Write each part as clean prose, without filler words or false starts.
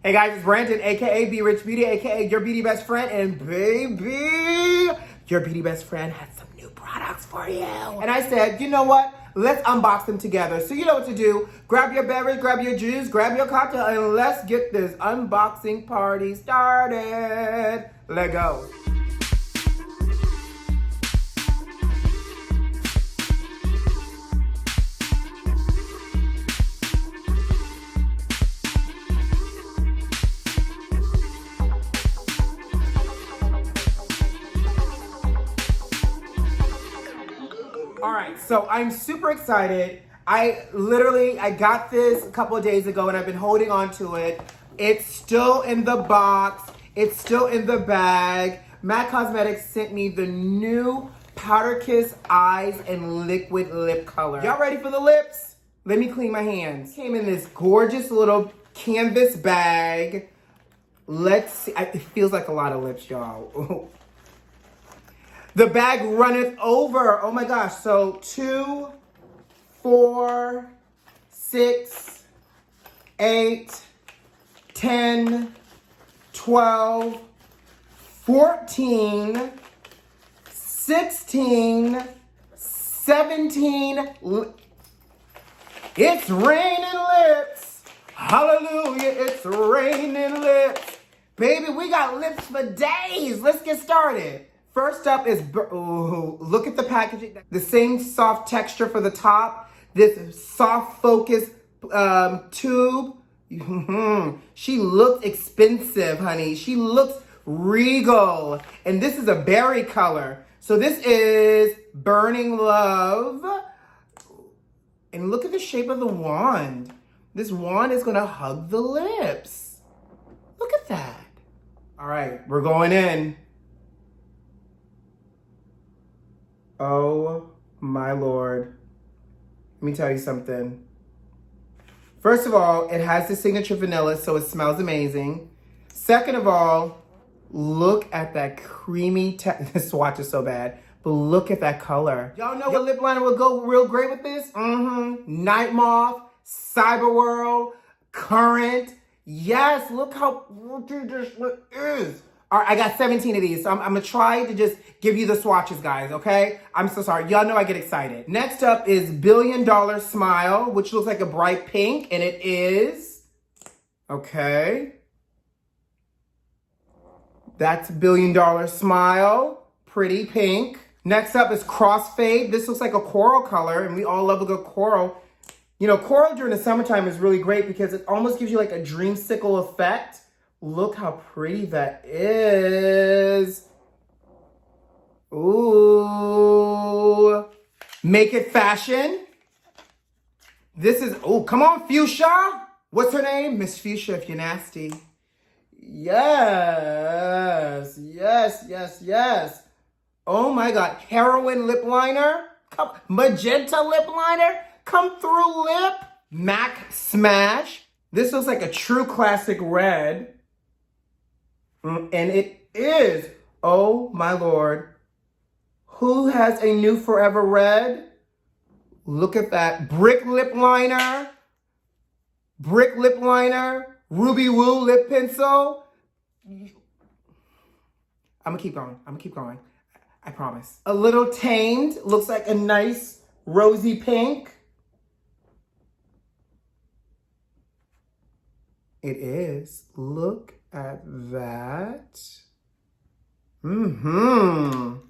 Hey guys, it's Brandon, aka B.Rich Beauty, aka your beauty best friend, and baby, your beauty best friend has some new products for you. And I said, you know what? Let's unbox them together. So you know what to do. Grab your beverage, grab your juice, grab your cocktail, and let's get this unboxing party started. Let's go. All right, so I'm super excited. I got this a couple of days ago and I've been holding on to it. It's still in the box. It's still in the bag. MAC Cosmetics sent me the new Powder Kiss Eyes and Liquid Lip Color. Y'all ready for the lips? Let me clean my hands. Came in this gorgeous little canvas bag. Let's see. It feels like a lot of lips, y'all. The bag runneth over. Oh my gosh. So 2, 4, 6, 8, 10, 12, 14, 16, 17. It's raining lips. Hallelujah. It's raining lips. Baby, we got lips for days. Let's get started. First up is, ooh, look at the packaging. The same soft texture for the top. This soft focus tube. She looks expensive, honey. She looks regal. And this is a berry color. So this is Burning Love. And look at the shape of the wand. This wand is gonna hug the lips. Look at that. All right, we're going in. Oh my Lord. Let me tell you something. First of all, it has the signature vanilla, so it smells amazing. Second of all, look at that creamy, the swatch is so bad, but look at that color. Y'all know what lip liner would go real great with this? Night Moth, Cyber World, Current. Yes, look how pretty this lip is. All right, I got 17 of these, so I'm gonna try to just give you the swatches, guys, okay? I'm so sorry. Y'all know I get excited. Next up is Billion Dollar Smile, which looks like a bright pink, and it is. Okay. That's Billion Dollar Smile, pretty pink. Next up is Crossfade. This looks like a coral color, and we all love a good coral. You know, coral during the summertime is really great because it almost gives you like a dreamsicle effect. Look how pretty that is. Ooh. Make It Fashion. This is, oh, come on, Fuchsia. What's her name? Miss Fuchsia, if you're nasty. Yes, yes, yes, yes. Oh my God, Heroin Lip Liner. Magenta Lip Liner. Come through lip. MAC Smash. This looks like a true classic red. And it is, oh my Lord. Who has a new Forever Red? Look at that. Brick Lip Liner. Brick Lip Liner. Ruby Woo Lip Pencil. I'm gonna keep going. I'm gonna keep going. I promise. A Little Tamed. Looks like a nice rosy pink. It is. Look at that. From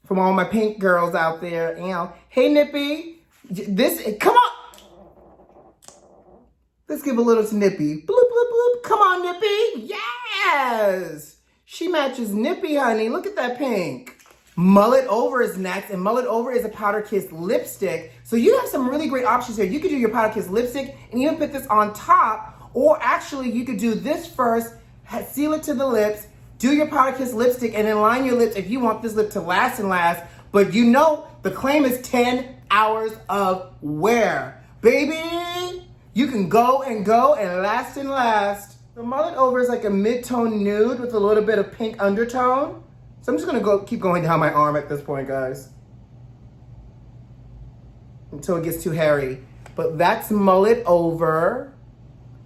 all my pink girls out there, you know. Hey, Nippy. Come on. Let's give a little to Nippy. Bloop, bloop, bloop. Come on, Nippy. Yes. She matches Nippy, honey. Look at that pink. Mullet Over is next, and Mullet Over is a Powder Kiss lipstick. So you have some really great options here. You could do your Powder Kiss lipstick and even put this on top. Or actually, you could do this first, seal it to the lips, do your Powder Kiss lipstick, and then line your lips if you want this lip to last and last. But you know, the claim is 10 hours of wear. Baby, you can go and last and last. The Mullet Over is like a mid-tone nude with a little bit of pink undertone. So I'm just gonna keep going down my arm at this point, guys. Until it gets too hairy. But that's Mullet Over.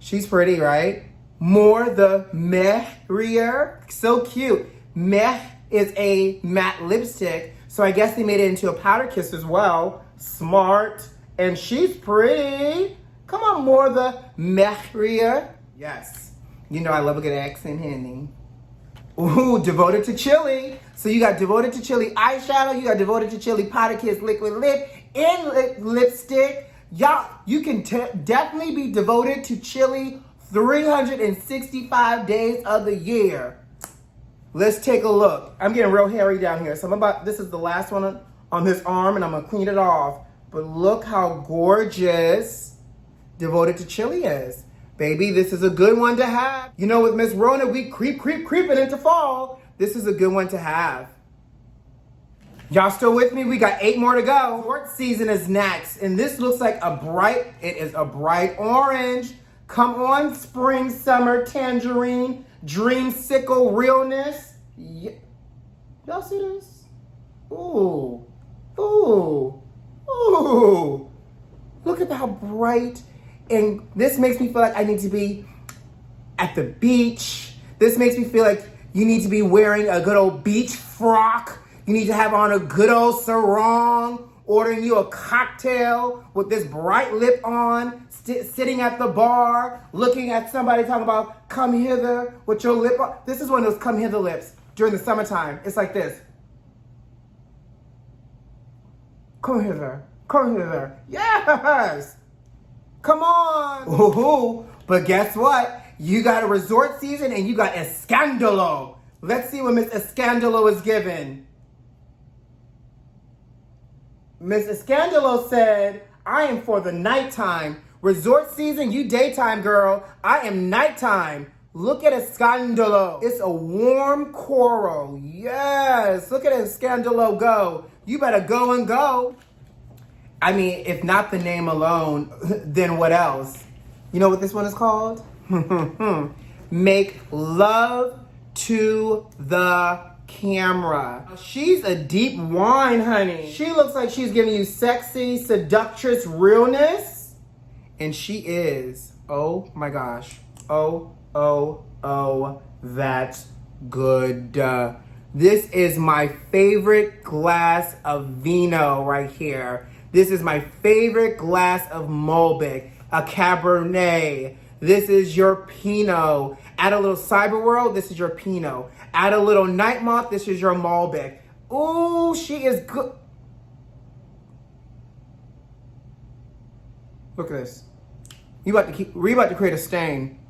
She's pretty, right? more the merrier. So cute. Meh is a matte lipstick, so I guess they made it into a powder kiss as well. Smart. And she's pretty. Come on, more the merrier. Yes. You know I love a good accent, honey. Ooh, Devoted to Chili. So you got Devoted to Chili eyeshadow, you got Devoted to Chili powder kiss liquid lip, and lipstick. Y'all, you can definitely be devoted to chili 365 days of the year. Let's take a look. I'm getting real hairy down here. So this is the last one on this arm, and I'm gonna clean it off. But look how gorgeous Devoted to Chili is. Baby, this is a good one to have. You know, with Miss Rona, we creeping into fall. This is a good one to have. Y'all still with me? We got 8 more to go. Sport season is next, and this looks like it is a bright orange. Come on, spring, summer, tangerine, dreamsicle realness. Yeah. Y'all see this? Ooh, ooh, ooh. Look at how bright, and this makes me feel like I need to be at the beach. This makes me feel like you need to be wearing a good old beach frock. You need to have on a good old sarong, ordering you a cocktail with this bright lip on, sitting at the bar, looking at somebody talking about come hither with your lip on. This is one of those come hither lips during the summertime. It's like this. Come hither, come hither. Yes! Come on! Ooh, but guess what? You got a resort season and you got Escandalo. Let's see what Miss Escandalo is given. Miss Escandalo said, I am for the nighttime. Resort season, you daytime, girl. I am nighttime. Look at Escandalo. It's a warm coral. Yes. Look at Escandalo go. You better go and go. I mean, if not the name alone, then what else? You know what this one is called? Make love to the camera. She's a deep wine, honey. She looks like she's giving you sexy, seductress realness. And she is. Oh my gosh. Oh, that's good. This is my favorite glass of vino right here. This is my favorite glass of Malbec, a Cabernet. This is your Pinot. Add a little Cyber World, this is your Pinot. Add a little Night Moth, this is your Malbec. Ooh, she is good. Look at this. We about to create a stain.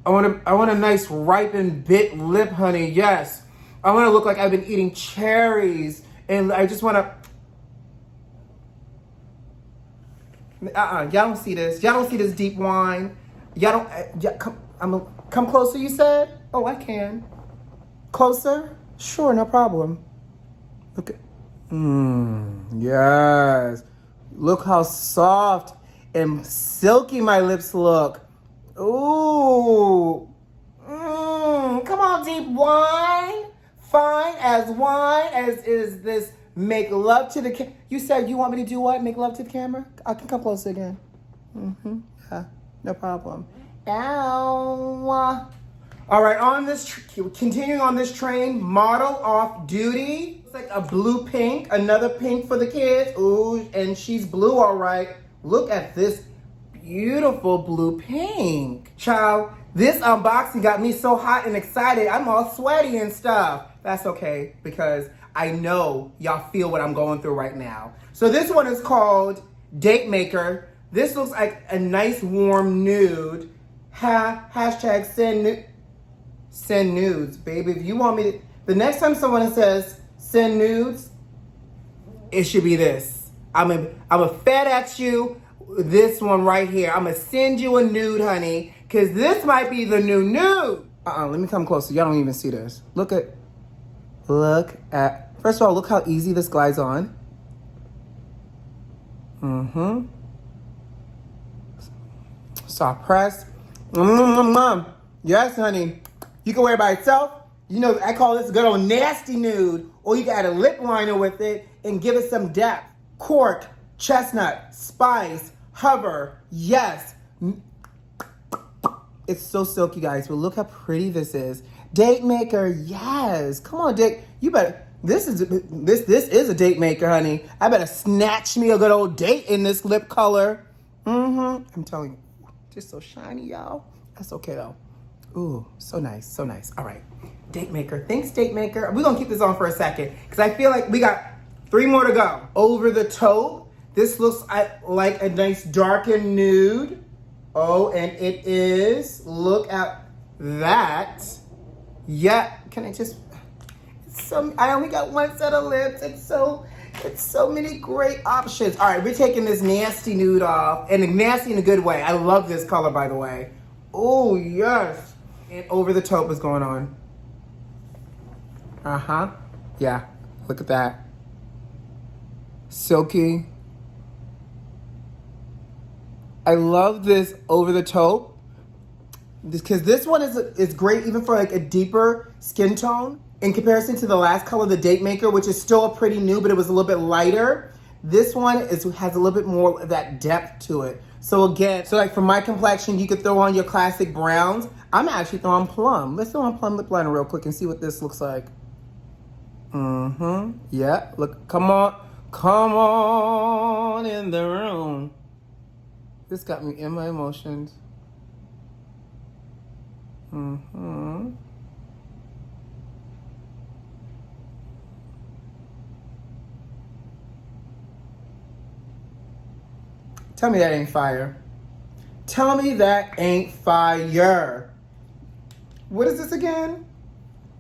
I want a nice ripened bit lip, honey. Yes. I want to look like I've been eating cherries, and I just want to. Y'all don't see this. Y'all don't see this deep wine. Y'all don't. Come closer. You said. Oh, I can. Closer. Sure, no problem. Look at. Yes. Look how soft and silky my lips look. Ooh. Come on, deep wine. Fine as wine as is this. Make love to the You said you want me to do what? Make love to the camera? I can come closer again. Yeah, no problem. Ow. All right, on this, continuing on this train, model off duty. It's like a blue pink, another pink for the kids. Ooh, and she's blue, all right. Look at this beautiful blue pink. Child, this unboxing got me so hot and excited. I'm all sweaty and stuff. That's okay, because I know y'all feel what I'm going through right now. So this one is called Date Maker. This looks like a nice warm nude. Hashtag send nudes, baby. If you want me to, the next time someone says send nudes, it should be this. I'm a FedEx you this one right here. I'm gonna send you a nude, honey, because this might be the new nude. Let me come closer. Y'all don't even see this. Look at, first of all, look how easy this glides on. Soft press. Yes, honey. You can wear it by itself. You know, I call this good old nasty nude. Or you can add a lip liner with it and give it some depth. Cork, chestnut, spice, hover. Yes. It's so silky, guys, but look how pretty this is. Date maker, yes. Come on, date. You better, this is a date maker, honey. I better snatch me a good old date in this lip color. I'm telling you, just so shiny, y'all. That's okay, though. Ooh, so nice, so nice. All right, date maker. Thanks, date maker. We're gonna keep this on for a second because I feel like we got 3 more to go. Over the taupe. This looks like a nice darkened nude. Oh, and it is. Look at that. Yeah, can I just, I only got 1 set of lips. It's so many great options. All right, we're taking this nasty nude off, and nasty in a good way. I love this color, by the way. Oh, yes. And over the taupe is going on. Yeah, look at that. Silky. I love this over the taupe because this one is great even for like a deeper skin tone in comparison to the last color, the date maker, which is still a pretty nude, but it was a little bit lighter. This one has a little bit more of that depth to it. So again, like for my complexion, you could throw on your classic browns. I'm actually throwing plum. Let's throw on plum lip liner real quick and see what this looks like. Yeah, look, come on in the room. This got me in my emotions. Tell me that ain't fire. Tell me that ain't fire. What is this again?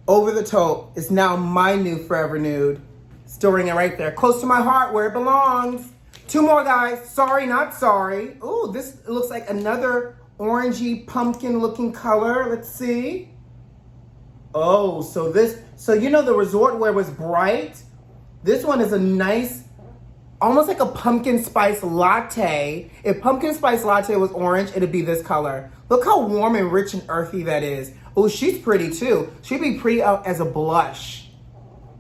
Over the taupe is now my new forever nude. Storing it right there. Close to my heart where it belongs. 2 more, guys. Sorry, not sorry. Ooh, this looks like another orangey pumpkin looking color. Let's see. Oh, so you know the resort wear was bright? This one is a nice, almost like a pumpkin spice latte. If pumpkin spice latte was orange, it'd be this color. Look how warm and rich and earthy that is. Oh, she's pretty too. She'd be pretty out as a blush.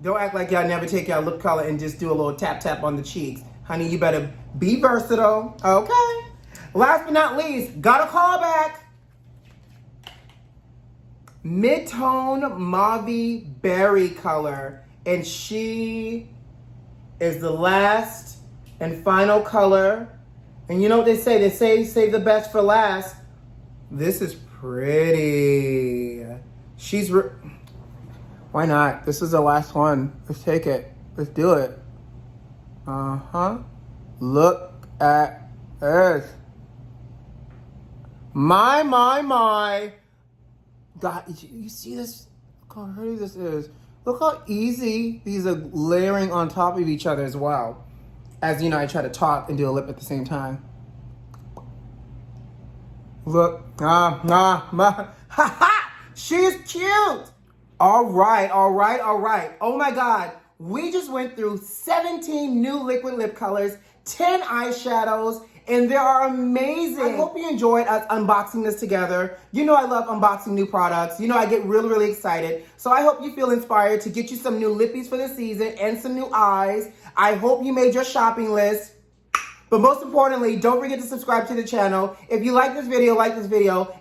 Don't act like y'all never take y'all lip color and just do a little tap tap on the cheeks. Honey, you better be versatile. Okay. Last but not least, got a call back. Mid-tone mauve berry color. And she is the last and final color. And you know what they say? They say save the best for last. This is pretty. Why not? This is the last one. Let's take it. Let's do it. Look at this. My. God, you see this? Look how pretty this is. Look how easy these are layering on top of each other as well. As you know, I try to talk and do a lip at the same time. Look, she's cute. All right. Oh my God. We just went through 17 new liquid lip colors, 10 eyeshadows, and they are amazing. I hope you enjoyed us unboxing this together. You know I love unboxing new products. You know I get really, really excited. So I hope you feel inspired to get you some new lippies for the season and some new eyes. I hope you made your shopping list. But most importantly, don't forget to subscribe to the channel. If you like this video,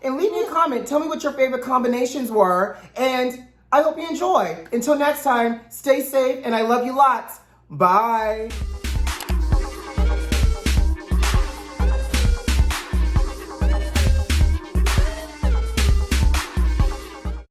and leave me a comment. Tell me what your favorite combinations were, and I hope you enjoy. Until next time, stay safe, and I love you lots. Bye.